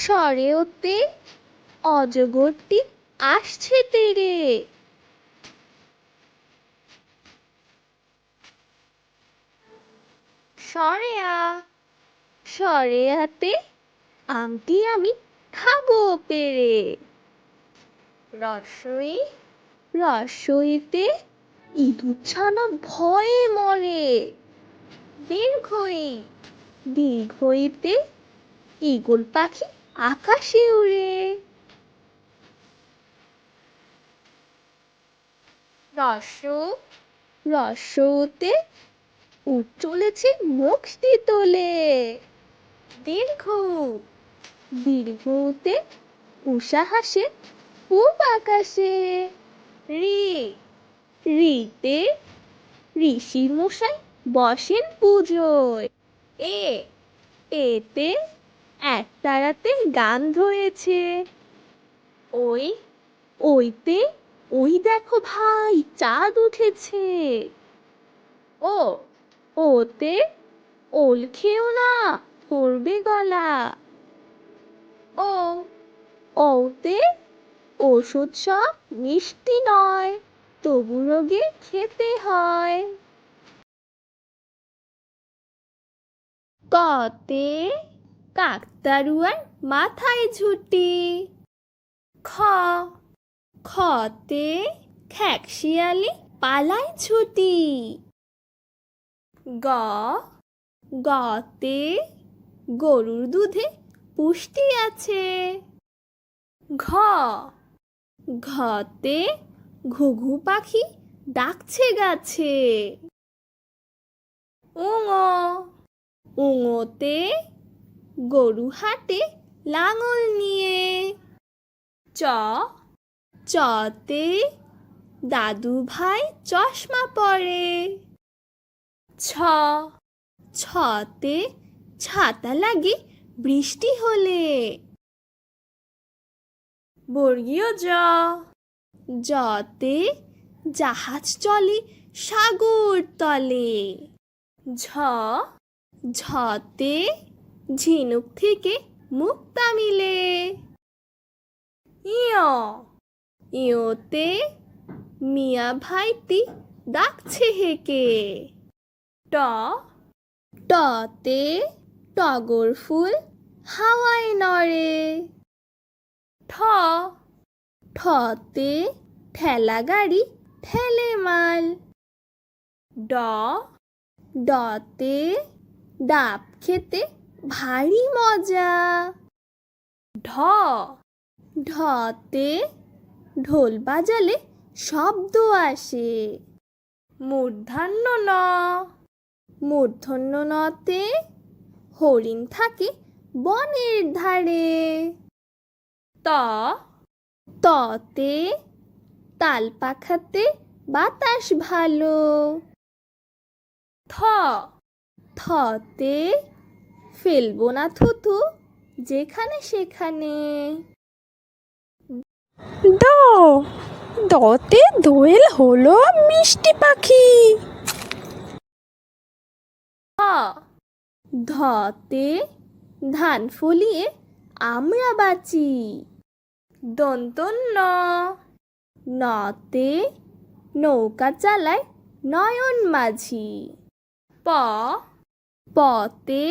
স্বরে ওতে অজগরটি আসছে তেরে। স্বরে আ, স্বরে আতে আমটি আমি খাবো পেরে। রস্বই, রস্বইতে ইঁদুর ছানা ভয়ে মরে। দীর্ঘই, দীর্ঘইতে ঈগল পাখি আকাশে উড়ে। রস্য, রস্যতে উট চলেছে মুক্তি তোলে। দীর্ঘ, দীর্ঘতে উষা হাসে পূব আকাশে। ঋ, ঋতে ঋষি মশাই বসেন পুজোয়। এ, এতে একতারাতে গান ধরেছে। ওই, ওইতে ওই দেখো ভাই চাঁদ উঠেছে। ও, ওতে ওল খেও না পড়বে গলা। ও, ওতে ওষুধ সব মিষ্টি নয়, তবু রোগে খেতে হয়। কতে কাকতাড়ুয়ার মাথায় ঝুঁটি। খ, খতে খ্যাকশিয়ালি পালায় ছুটি। গ, গতে গরুর দুধে পুষ্টি আছে। ঘ, ঘতে ঘুঘু পাখি ডাকছে গাছে। উঙ, উঙতে গরু হাটে লাঙল নিয়ে। চ, চতে দাদু ভাই চশমা পরে। ছ, ছতে ছাতা লাগে বৃষ্টি হলে। বর্গীয় জ, জতে জাহাজ চলে সাগর তলে। ঝ, ঝতে ঝিনুক থেকে মুক্তা মিলে। ইয়, ইয়তে মিয়া ভাইটি ডাকছে হেকে। ট, টতে টগর ফুল হাওয়ায় নড়ে। ঠ, ঠতে ঠেলা গাড়ি ঠেলে মাল। ড, ডতে ডাব খেতে ভারী মজা। ঢ, ঢতে ঢোল বাজালে শব্দ আসে। মূর্ধন্য ন, মূর্ধন্য নতে হরিণ থাকে বনের ধারে। ত, ততে তাল পাখাতে বাতাস ভালো। থ, থতে ফেলবো না থুতু যেখানে সেখানে। দ, দতে দোয়েল হলো মিষ্টি পাখি। ধ, ধতে ধান ফলিয়ে আমরা বাঁচি। দন্তন্য, নতে নৌকা চালায় নয়ন মাঝি। প, পতে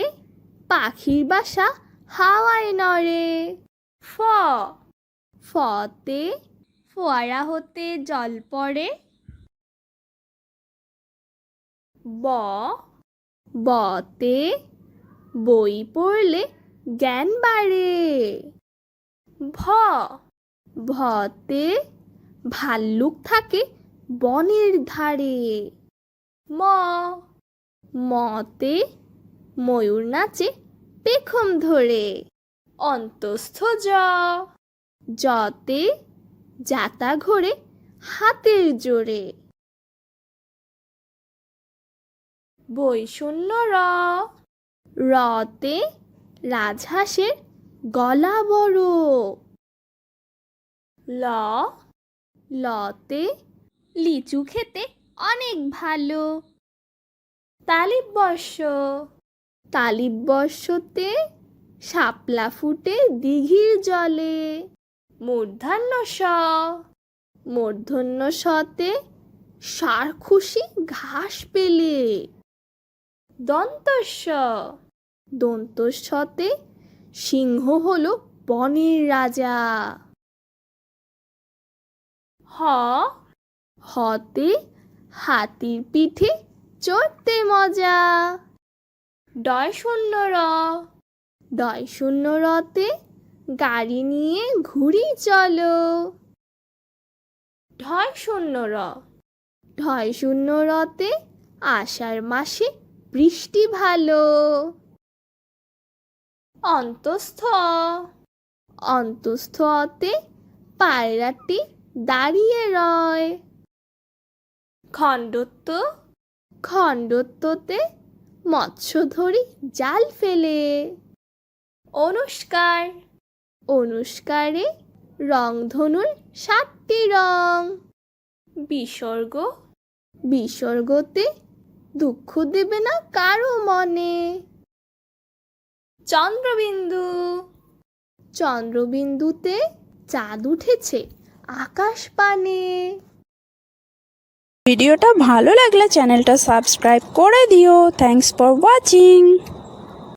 পাখির বাসা হাওয়ায় নড়ে। ফ, ফতে ফোয়ারা হতে জল পড়ে। ব, বতে বই পড়লে জ্ঞান বাড়ে। ভ, ভতে ভাল্লুক থাকে বনের ধারে। ম, মতে ময়ূর নাচে পেখম ধরে। অন্তস্থ জ, জতে জাতা ঘোরে হাতের জোরে। বৈষণ্য র, রতে রাজহাঁসের গলা বড়। ল, লতে লিচু খেতে অনেক ভালো। তালিববর্ষ, তালিববর্ষতে শাপলা ফুটে দিঘির জলে। মূর্ধন্য স, মূর্ধন্য সতে ষাঁড় খুশি ঘাস পেলে। দন্তস্ব, দন্তস্বতে সিংহ হলো বনের রাজা। হ, হতে হাতির পিঠে চড়তে মজা। ডয় শূন্য র, ডয় শূন্য রতে গাড়ি নিয়ে ঘুরি চলো। ঢয় শূন্য র, ঢয় শূন্য রতে আষাঢ় মাসে বৃষ্টি ভালো। অন্তস্থ, অন্তস্থতে পায়রাটি দাঁড়িয়ে রয়। খণ্ডত্ব, খণ্ডত্বতে মৎস্য ধরি জাল ফেলে। অনুষ্কার, অনুষ্কারে রংধনুর 7টি রং। বিসর্গ, বিসর্গতে দুঃখ দেবে না কারো মনে। চন্দ্রবিন্দু, চন্দ্রবিন্দুতে চাঁদ উঠেছে আকাশ পানে। ভিডিওটা ভালো লাগলে চ্যানেলটা সাবস্ক্রাইব করে দিও। Thanks for watching.